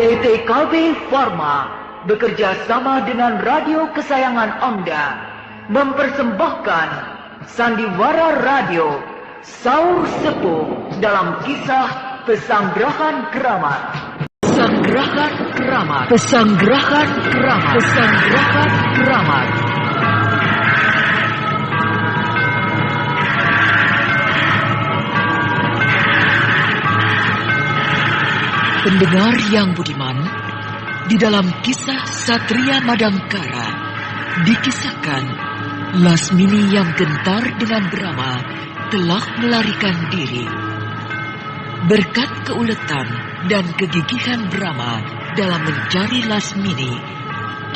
PT KB Pharma bekerja sama dengan radio kesayangan Anda mempersembahkan Sandiwara Radio Saur Sepuh dalam kisah Pesanggrahan Keramat. Pesanggrahan Keramat. Pesanggrahan Keramat. Pesanggrahan Keramat. Pendengar yang budiman, di dalam kisah Satria Madangkara dikisahkan Lasmini yang gentar dengan Brahma telah melarikan diri. Berkat keuletan dan kegigihan Brahma dalam mencari Lasmini,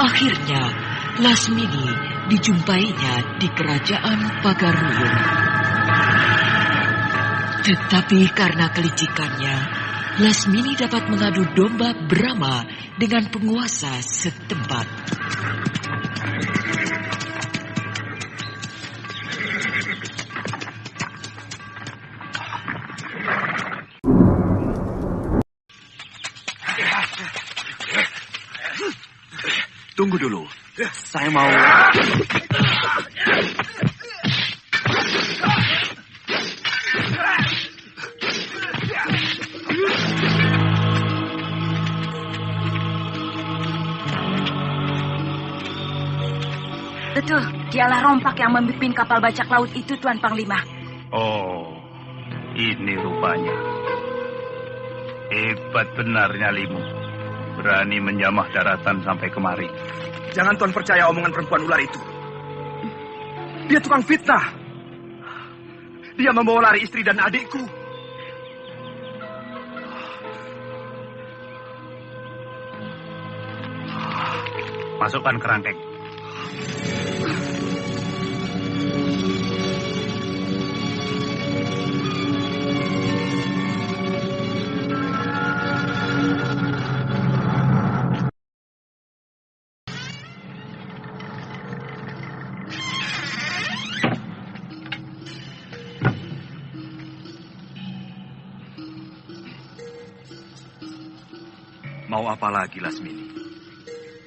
akhirnya Lasmini dijumpainya di kerajaan Pagaruyung. Tetapi karena kelicikannya, Lasmini dapat mengadu domba Brahma dengan penguasa setempat. Tunggu dulu, saya mau... Betul, dialah rompak yang memimpin kapal bajak laut itu, Tuan Panglima. Oh, ini rupanya. Hebat benar nyalimu. Berani menjamah daratan sampai kemari. Jangan Tuan percaya omongan perempuan ular itu. Dia tukang fitnah. Dia membawa lari istri dan adikku. Masukkan kerangkeng. Mau apa lagi, Lasmini?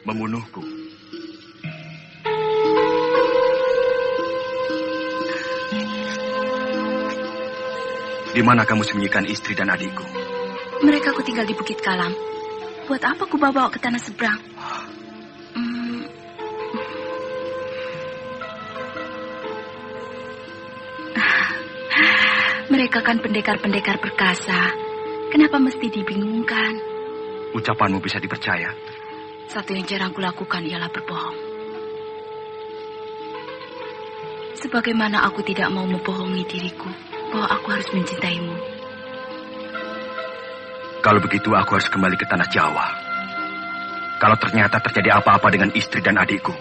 Membunuhku? Di mana kamu sembunyikan istri dan adikku? Mereka ku tinggal di Bukit Kalam. Buat apa ku bawa ke tanah seberang? Mereka kan pendekar-pendekar perkasa. Kenapa mesti dibingungkan? Ucapanmu bisa dipercaya. Satu yang jarang kulakukan ialah berbohong. Sebagaimana aku tidak mau membohongi diriku bahwa aku harus mencintaimu. Kalau begitu aku harus kembali ke tanah Jawa. Kalau ternyata terjadi apa-apa dengan istri dan adikku,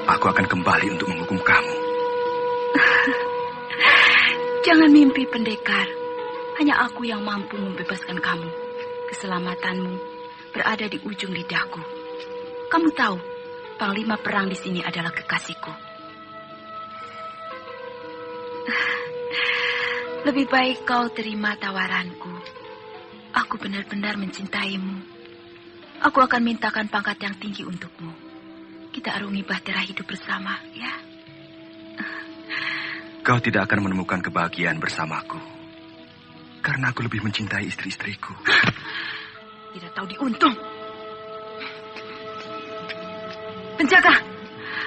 aku akan kembali untuk menghukum kamu. Jangan mimpi, pendekar. Hanya aku yang mampu membebaskan kamu. Keselamatanmu berada di ujung lidahku. Kamu tahu, panglima perang di sini adalah kekasihku. Lebih baik kau terima tawaranku. Aku benar-benar mencintaimu. Aku akan mintakan pangkat yang tinggi untukmu. Kita arungi bahtera hidup bersama, ya? Kau tidak akan menemukan kebahagiaan bersamaku. Karena aku lebih mencintai istri-istriku. Tidak tahu diuntung. Penjaga,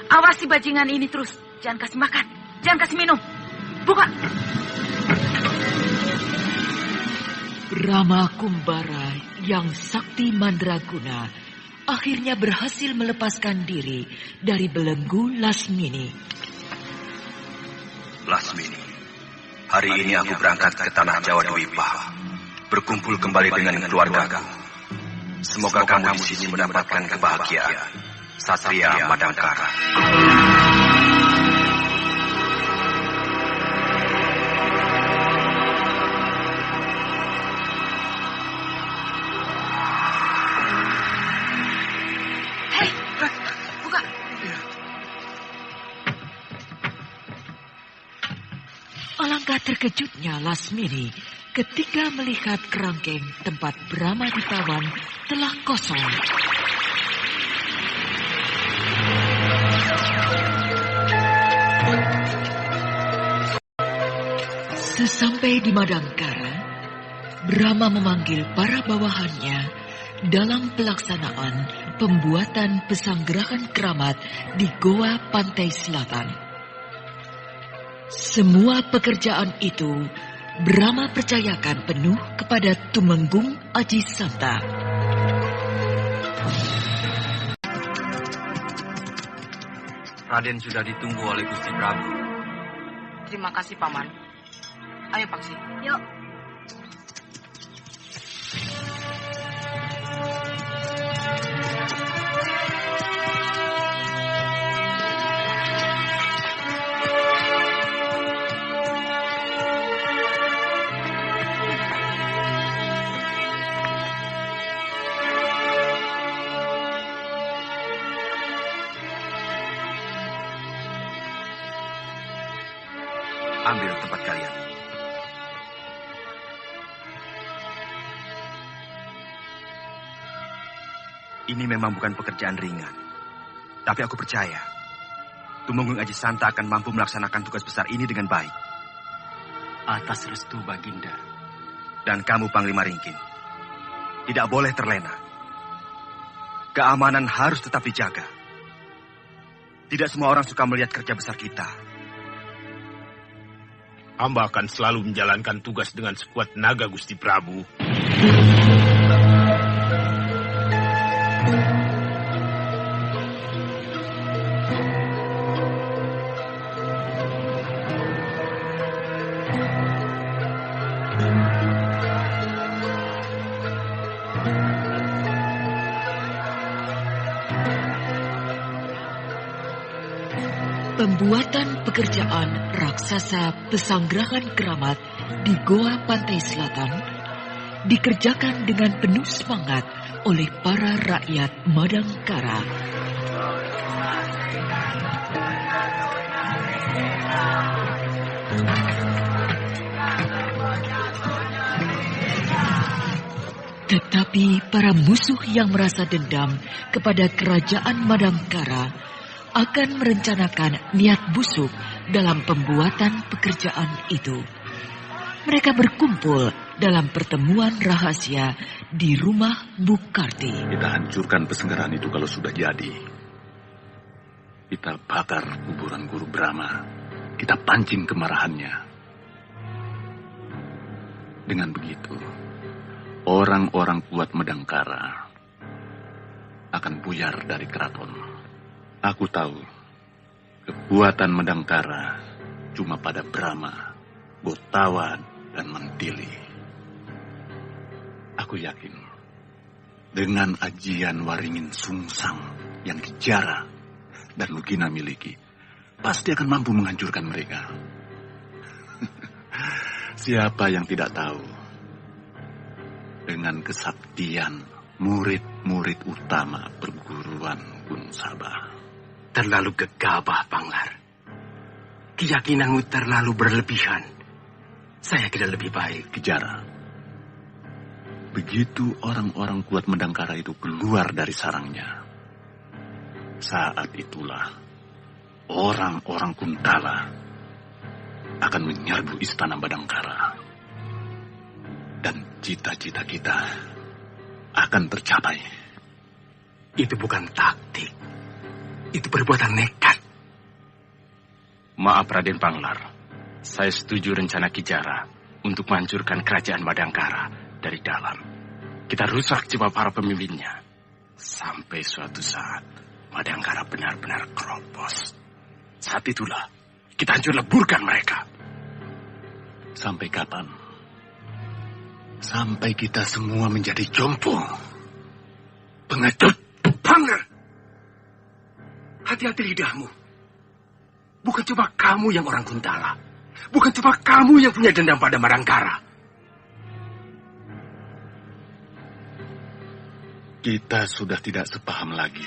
awasi bajingan ini terus. Jangan kasih makan, jangan kasih minum. Buka. Rama Kumbara yang sakti mandraguna akhirnya berhasil melepaskan diri dari belenggu Lasmini. Lasmini, hari ini aku berangkat ke tanah Jawa Dwipa, berkumpul kembali dengan keluargaku. Semoga kamu di sini mendapatkan kebahagiaan. Satria Madangkara. Hei, buka. Alangkah terkejutnya Lasmini ketika melihat kerangkeng tempat Brahma ditawan telah kosong. Sesampai di Madangkara, Brahma memanggil para bawahannya dalam pelaksanaan pembuatan pesanggerahan keramat di Goa Pantai Selatan. Semua pekerjaan itu Brahma percayakan penuh kepada Tumenggung Aji Santa. Raden sudah ditunggu oleh Gusti Prabu. Terima kasih, Paman. Ayo, Paksi. Yuk. Ambil tempat kalian. Ini memang bukan pekerjaan ringan. Tapi aku percaya, Tumenggung Aji Santa akan mampu melaksanakan tugas besar ini dengan baik. Atas restu Baginda. Dan kamu, Panglima Ringkin, tidak boleh terlena. Keamanan harus tetap dijaga. Tidak semua orang suka melihat kerja besar kita. Hamba akan selalu menjalankan tugas dengan sekuat tenaga, Gusti Prabu. Pembuatan pekerjaan raksasa pesanggerahan keramat di Goa Pantai Selatan dikerjakan dengan penuh semangat oleh para rakyat Madangkara. Tetapi para musuh yang merasa dendam kepada kerajaan Madangkara akan merencanakan niat busuk dalam pembuatan pekerjaan itu. Mereka berkumpul dalam pertemuan rahasia di rumah Bukarti. Kita hancurkan pesanggerahan itu kalau sudah jadi. Kita bakar kuburan Guru Brahma. Kita pancing kemarahannya. Dengan begitu, orang-orang kuat Madangkara akan buyar dari keraton. Aku tahu, kekuatan Madangkara cuma pada Brahma, Botawa, dan Mantili. Aku yakin, dengan ajian Waringin Sungsang yang Kijara dan Lugina miliki, pasti akan mampu menghancurkan mereka. Siapa yang tidak tahu, dengan kesaktian murid-murid utama perguruan Gunung Sabah. Terlalu gegabah, Panglar. Keyakinanmu terlalu berlebihan. Saya kira lebih baik. Kijara, begitu orang-orang kuat Madangkara itu keluar dari sarangnya, saat itulah orang-orang Kuntala akan menyerbu istana Madangkara. Dan cita-cita kita akan tercapai. Itu bukan taktik. Itu perbuatan nekat. Maaf Raden Panglar, saya setuju rencana Kijara untuk menghancurkan kerajaan Madangkara dari dalam. Kita rusak jiwa para pemimpinnya. Sampai suatu saat Madangkara benar-benar keropos. Saat itulah kita hancur leburkan mereka. Sampai kapan? Sampai kita semua menjadi jompo. Pengecut, Panglar. Hati-hati lidahmu. Bukan cuma kamu yang orang Kuntala. Bukan cuma kamu yang punya dendam pada Madangkara. Kita sudah tidak sepaham lagi.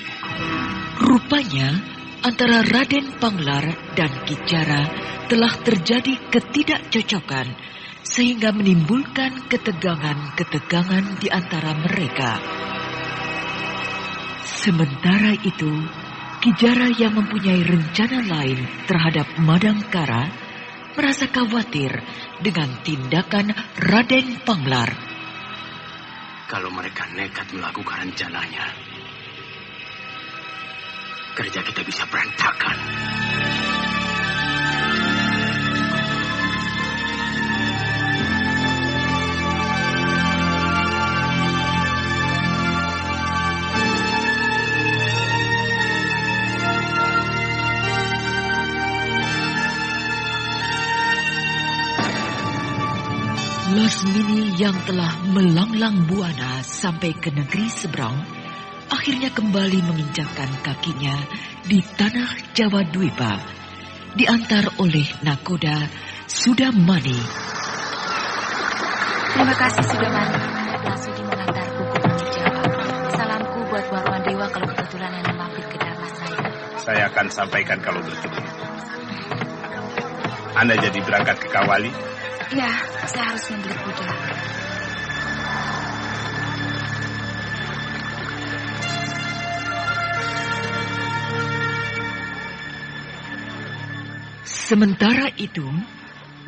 Rupanya antara Raden Panglar dan Kijara telah terjadi ketidakcocokan sehingga menimbulkan ketegangan-ketegangan di antara mereka. Sementara itu, Ki Jara yang mempunyai rencana lain terhadap Madangkara merasa khawatir dengan tindakan Raden Panglar. Kalau mereka nekat melakukan rencananya, kerja kita bisa berantakan. Lasmini yang telah melanglang buana sampai ke negeri seberang, akhirnya kembali menginjakkan kakinya di tanah Jawa Dwipa, diantar oleh nakoda Sudamani. Terima kasih Sudamani telah sudi mengantarku ke Bumi Jawa. Salamku buat Warman Dewa kalau kebetulan Anda mampir ke Dharma saya. Saya akan sampaikan kalau bertemu. Anda jadi berangkat ke Kawali? Ya, saya harus membeli kuda. Sementara itu,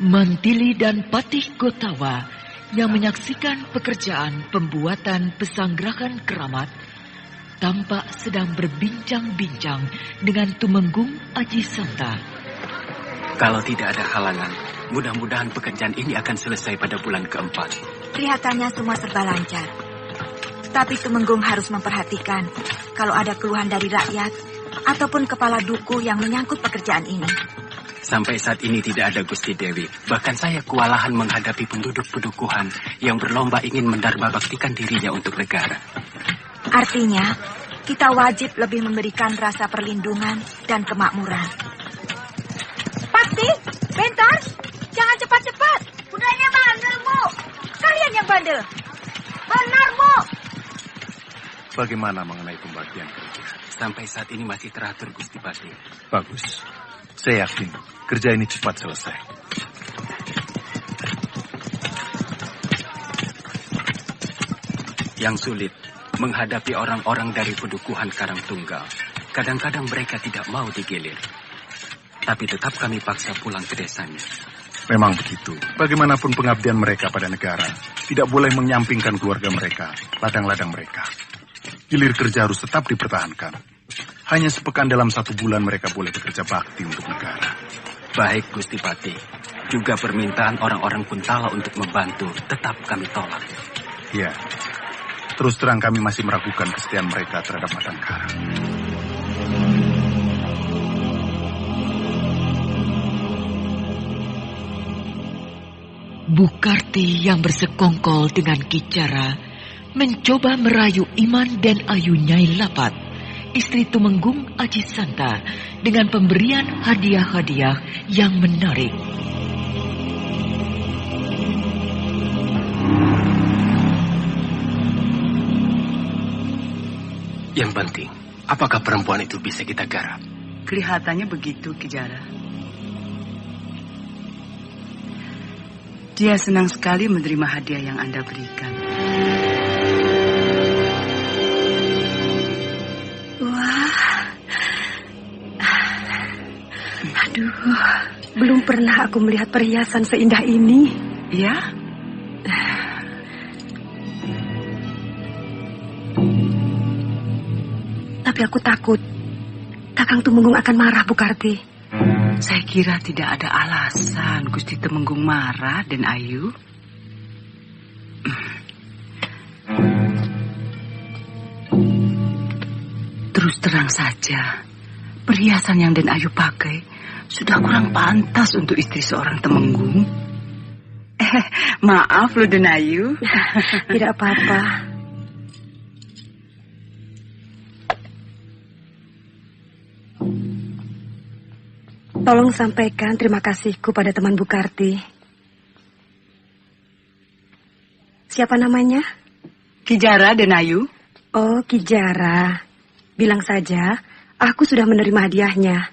Mantili dan Patih Gotawa yang menyaksikan pekerjaan pembuatan pesanggrahan keramat tampak sedang berbincang-bincang dengan Tumenggung Aji Santa. Kalau tidak ada halangan, mudah-mudahan pekerjaan ini akan selesai pada bulan keempat. Kelihatannya semua serba lancar. Tapi Tumenggung harus memperhatikan kalau ada keluhan dari rakyat ataupun kepala duku yang menyangkut pekerjaan ini. Sampai saat ini tidak ada Gusti Dewi. Bahkan saya kewalahan menghadapi penduduk pedukuhan yang berlomba ingin mendharma baktikan dirinya untuk negara. Artinya, kita wajib lebih memberikan rasa perlindungan dan kemakmuran. Pasti, bentar. Jangan cepat-cepat. Kudanya bandel, Bu. Kalian yang bandel. Benar, Bu. Bagaimana mengenai pembagian kerja? Sampai saat ini masih teratur, Gusti Pati. Bagus. Saya yakin kerja ini cepat selesai. Yang sulit menghadapi orang-orang dari pedukuhan Karangtunggal. Kadang-kadang mereka tidak mau digilir. Tapi tetap kami paksa pulang ke desanya. Memang begitu. Bagaimanapun pengabdian mereka pada negara, tidak boleh menyampingkan keluarga mereka, ladang-ladang mereka. Hilir kerja harus tetap dipertahankan. Hanya sepekan dalam 1 bulan mereka boleh bekerja bakti untuk negara. Baik, Gusti Pati. Juga permintaan orang-orang Kuntala untuk membantu tetap kami tolak. Ya, terus terang kami masih meragukan kesetiaan mereka terhadap Madangkara. Bukarti yang bersekongkol dengan Ki Jara mencoba merayu Iman dan Ayu Nyai Lapat, istri Tumenggung Aji Santa, dengan pemberian hadiah-hadiah yang menarik. Yang penting, apakah perempuan itu bisa kita garap? Kelihatannya begitu, Ki Jara. Dia senang sekali menerima hadiah yang Anda berikan. Wah. Aduh, belum pernah aku melihat perhiasan seindah ini. Ya? Tapi aku takut Kakang Tumenggung akan marah, Bukarti. Saya kira tidak ada alasan Gusti Tumenggung marah, Den Ayu. Terus terang saja, perhiasan yang Den Ayu pakai sudah kurang pantas untuk istri seorang Temenggung. Maaf loh, Den Ayu. Tidak apa-apa. Tolong sampaikan terima kasihku pada teman Bukarti. Siapa namanya? Ki Jara, Den Ayu. Oh, Ki Jara. Bilang saja, aku sudah menerima hadiahnya.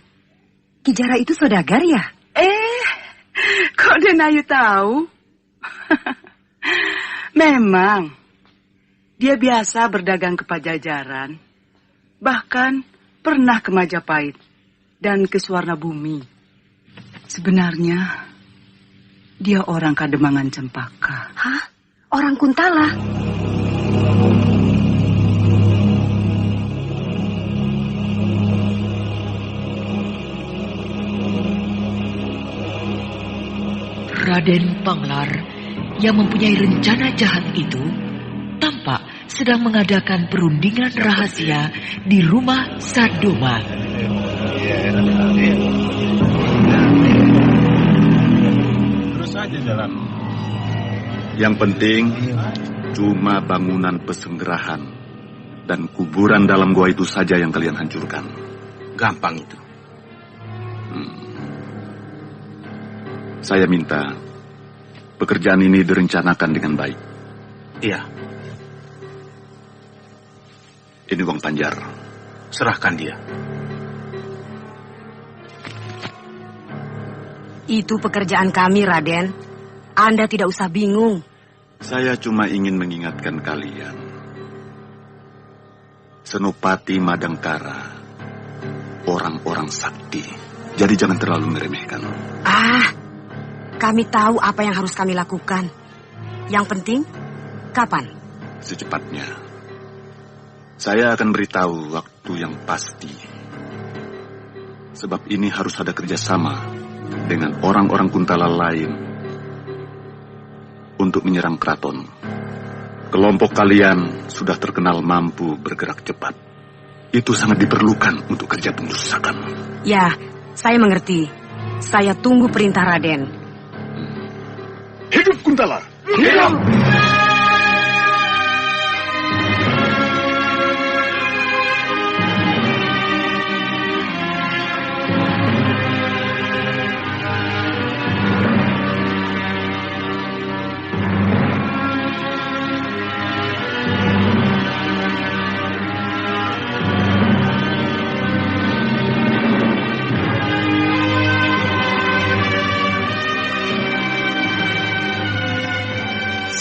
Ki Jara itu saudagar ya? Kok Den Ayu tahu? Memang, dia biasa berdagang ke Pajajaran. Bahkan pernah ke Majapahit dan ke Suwarnabumi. Sebenarnya, dia orang Kademangan Cempaka. Hah? Orang Kuntala? Raden Panglar yang mempunyai rencana jahat itu tampak sedang mengadakan perundingan rahasia di rumah Sadoma. Terus saja jalan. Yang penting cuma bangunan pesenggerahan dan kuburan dalam gua itu saja yang kalian hancurkan. Gampang itu. Saya minta pekerjaan ini direncanakan dengan baik. Iya. Ini uang Panjar. Serahkan dia. Itu pekerjaan kami, Raden. Anda tidak usah bingung. Saya cuma ingin mengingatkan kalian. Senopati Madangkara, orang-orang sakti. Jadi jangan terlalu meremehkan. Kami tahu apa yang harus kami lakukan. Yang penting, kapan? Secepatnya. Saya akan beritahu waktu yang pasti. Sebab ini harus ada kerjasama dengan orang-orang Kuntala lain untuk menyerang keraton. Kelompok kalian sudah terkenal mampu bergerak cepat. Itu sangat diperlukan untuk kerja pembusukan. Ya, saya mengerti. Saya tunggu perintah Raden. Hidup Kuntala! Hidup!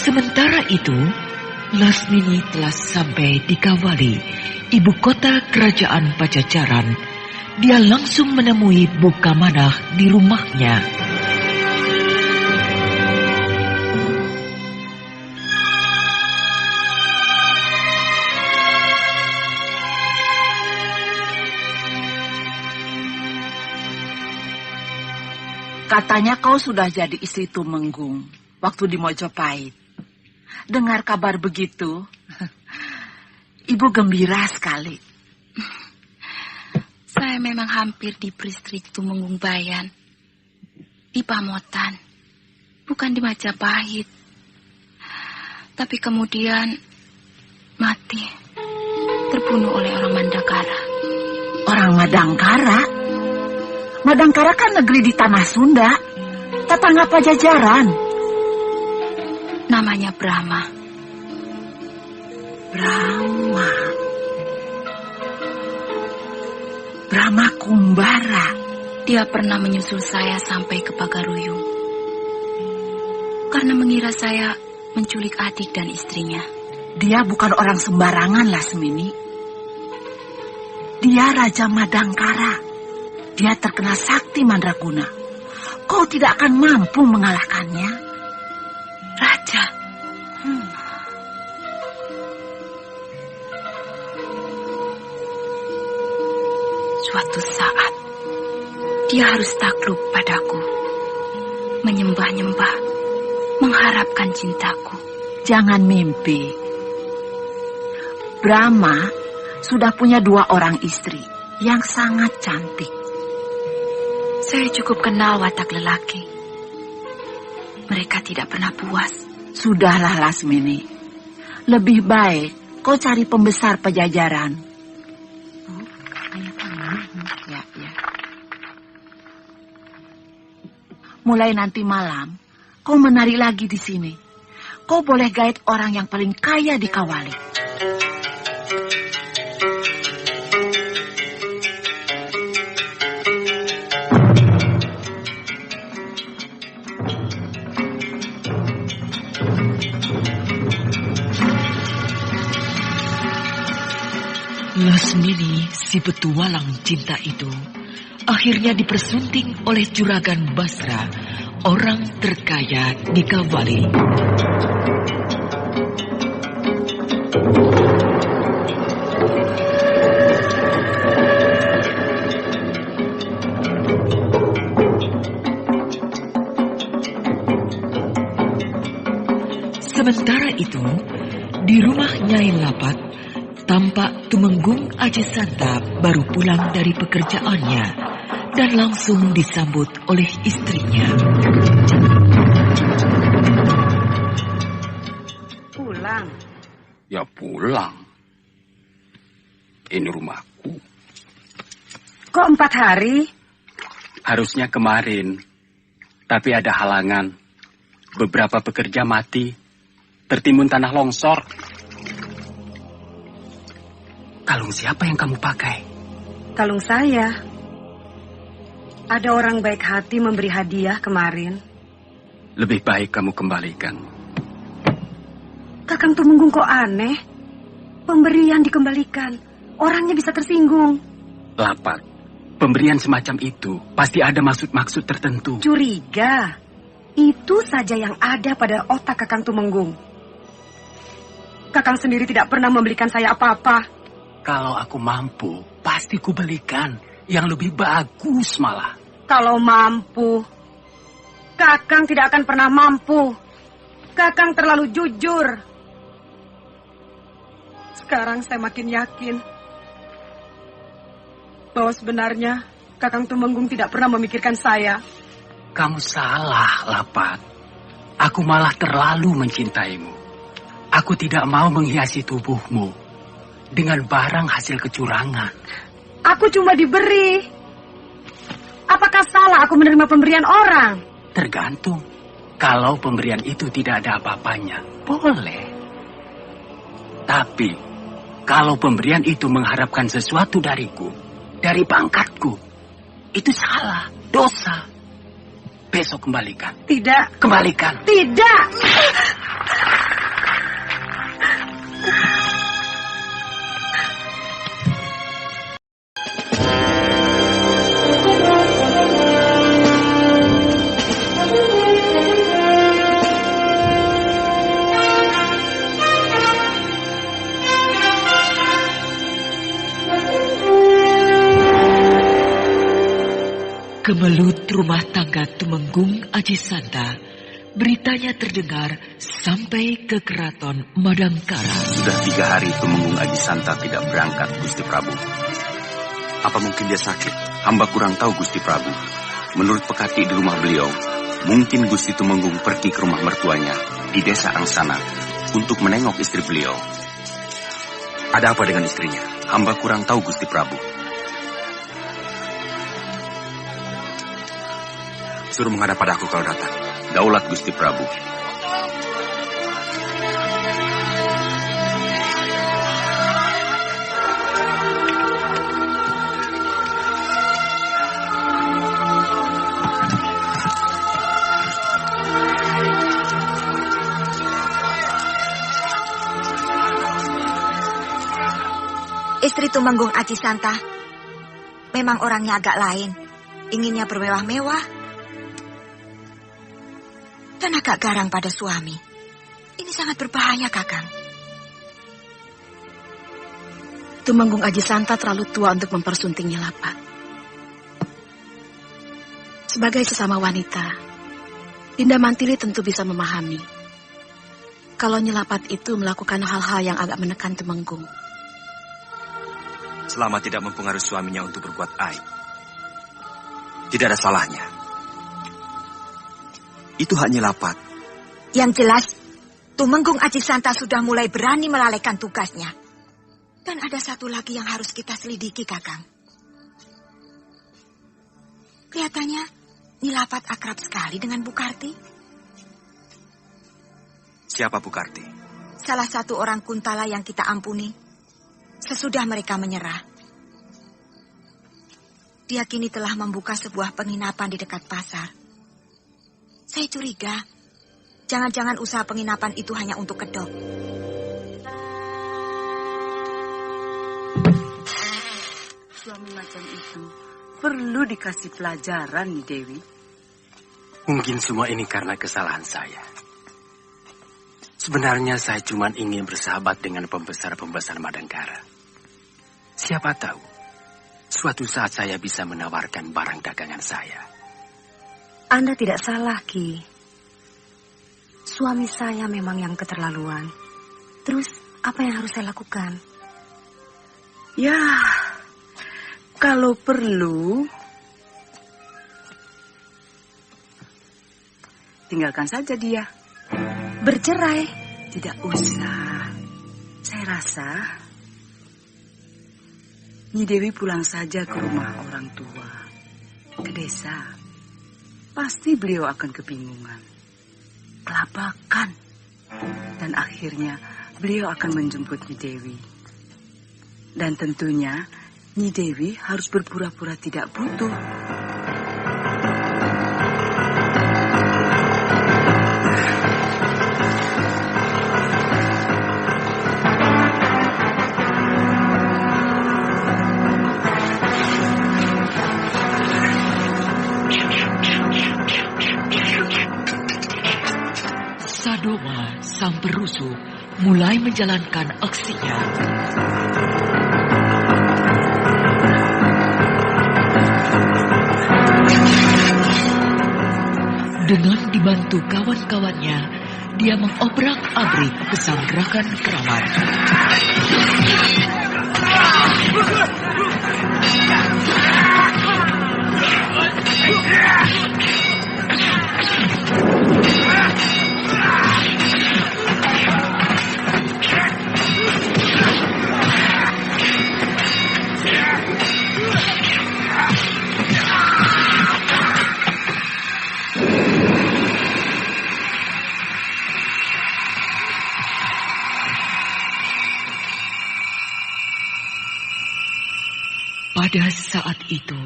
Sementara itu, Lasmini telah sampai di Kawali, ibu kota kerajaan Pajajaran. Dia langsung menemui Bukamanah di rumahnya. Katanya kau sudah jadi istri Tumenggung waktu di Mojopahit. Dengar kabar begitu, ibu gembira sekali. Saya memang hampir diberi istri Tumenggung Bayan. Di Pamotan, bukan di Majapahit. Tapi kemudian mati, terbunuh oleh orang Madangkara. Orang Madangkara? Madangkara kan negeri di tanah Sunda, tetangga Pajajaran. Namanya Brahma. Brahma. Brahma Kumbara. Dia pernah menyusul saya sampai ke Pagaruyung. Karena mengira saya menculik adik dan istrinya. Dia bukan orang sembarangan, Lasmini. Dia Raja Madangkara. Dia terkenal sakti mandraguna. Kau tidak akan mampu mengalahkannya. Raja. Suatu saat, dia harus takluk padaku. Menyembah-nyembah, mengharapkan cintaku. Jangan mimpi. Brahma sudah punya 2 orang istri yang sangat cantik. Saya cukup kenal watak lelaki. Mereka tidak pernah puas. Sudahlah, Lasmini. Lebih baik kau cari pembesar Pajajaran. Ya. Mulai nanti malam, kau menari lagi di sini. Kau boleh gaet orang yang paling kaya di Kawali. Lasmini, si petualang cinta itu, akhirnya dipersunting oleh Juragan Basra, orang terkaya di Kavali. Sementara itu, di rumah Nyai Lapat, tampak Tumenggung Aji Santa baru pulang dari pekerjaannya dan langsung disambut oleh istrinya. Pulang? Ya pulang. Ini rumahku. Kok 4 hari? Harusnya kemarin. Tapi ada halangan. Beberapa pekerja mati. Tertimbun tanah longsor. Kalung siapa yang kamu pakai? Kalung saya. Ada orang baik hati memberi hadiah kemarin. Lebih baik kamu kembalikan. Kakang Tumenggung kok aneh? Pemberian dikembalikan. Orangnya bisa tersinggung. Lapat. Pemberian semacam itu pasti ada maksud-maksud tertentu. Curiga. Itu saja yang ada pada otak Kakang Tumenggung. Kakang sendiri tidak pernah membelikan saya apa-apa. Kalau aku mampu, pasti ku belikan yang lebih bagus malah. Kalau mampu, Kakang tidak akan pernah mampu. Kakang terlalu jujur. Sekarang saya makin yakin bahwa sebenarnya Kakang Tumenggung tidak pernah memikirkan saya. Kamu salah, Lapat. Aku malah terlalu mencintaimu. Aku tidak mau menghiasi tubuhmu dengan barang hasil kecurangan. Aku cuma diberi. Apakah salah aku menerima pemberian orang? Tergantung. Kalau pemberian itu tidak ada apa-apanya, boleh. Tapi, kalau pemberian itu mengharapkan sesuatu dariku, dari pangkatku, itu salah, dosa. Besok kembalikan. Tidak. Kembalikan. Tidak. Kemelut rumah tangga Tumenggung Aji Santa, beritanya terdengar sampai ke keraton Madangkara. Sudah 3 hari Tumenggung Aji Santa tidak berangkat, Gusti Prabu. Apa mungkin dia sakit? Hamba kurang tahu, Gusti Prabu. Menurut pekati di rumah beliau, mungkin Gusti Tumenggung pergi ke rumah mertuanya di desa Angsana untuk menengok istri beliau. Ada apa dengan istrinya? Hamba kurang tahu, Gusti Prabu. Suruh menghadap padaku kalau datang. Daulat, Gusti Prabu. Istri Tumenggung Aji Santa memang orangnya agak lain. Inginnya bermewah-mewah dan agak garang pada suami. Ini sangat berbahaya, Kakang. Tumenggung Aji Santa terlalu tua untuk mempersunting Lapat. Sebagai sesama wanita, Dinda Mantili tentu bisa memahami kalau Nyelapat itu melakukan hal-hal yang agak menekan Tumenggung. Selama tidak mempengaruhi suaminya untuk berbuat aib, tidak ada salahnya. Itu hak Nyelapat. Yang jelas, Tumenggung Aji Santa sudah mulai berani melalaikan tugasnya. Dan ada satu lagi yang harus kita selidiki, Kakang. Kelihatannya, Nyelapat akrab sekali dengan Bu Karti. Siapa Bu Karti? Salah satu orang Kuntala yang kita ampuni sesudah mereka menyerah. Dia kini telah membuka sebuah penginapan di dekat pasar. Saya curiga, jangan-jangan usaha penginapan itu hanya untuk kedok. Suami macam itu perlu dikasih pelajaran, Nyi Dewi. Mungkin semua ini karena kesalahan saya. Sebenarnya saya cuma ingin bersahabat dengan pembesar-pembesar Madangkara. Siapa tahu, suatu saat saya bisa menawarkan barang dagangan saya. Anda tidak salah, Ki. Suami saya memang yang keterlaluan. Terus, apa yang harus saya lakukan? Ya, kalau perlu, tinggalkan saja dia. Bercerai? Tidak usah. Saya rasa Nyi Dewi pulang saja ke rumah orang tua, ke desa. Pasti beliau akan kebingungan, kelabakan, dan akhirnya beliau akan menjemput Nyi Dewi. Dan tentunya Nyi Dewi harus berpura-pura tidak butuh. Sadoma, sang perusuh, mulai menjalankan aksinya. Dengan dibantu kawan-kawannya, dia mengobrak-abrik pesanggerahan keramat. Pada saat itu,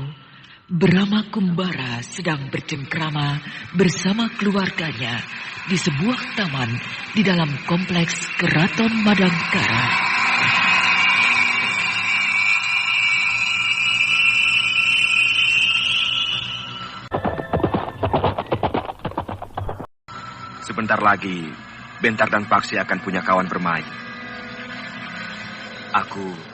Brahma Kumbara sedang bercengkrama bersama keluarganya di sebuah taman di dalam kompleks Keraton Madangkara. Sebentar lagi, Bentar dan Paksi akan punya kawan bermain. Aku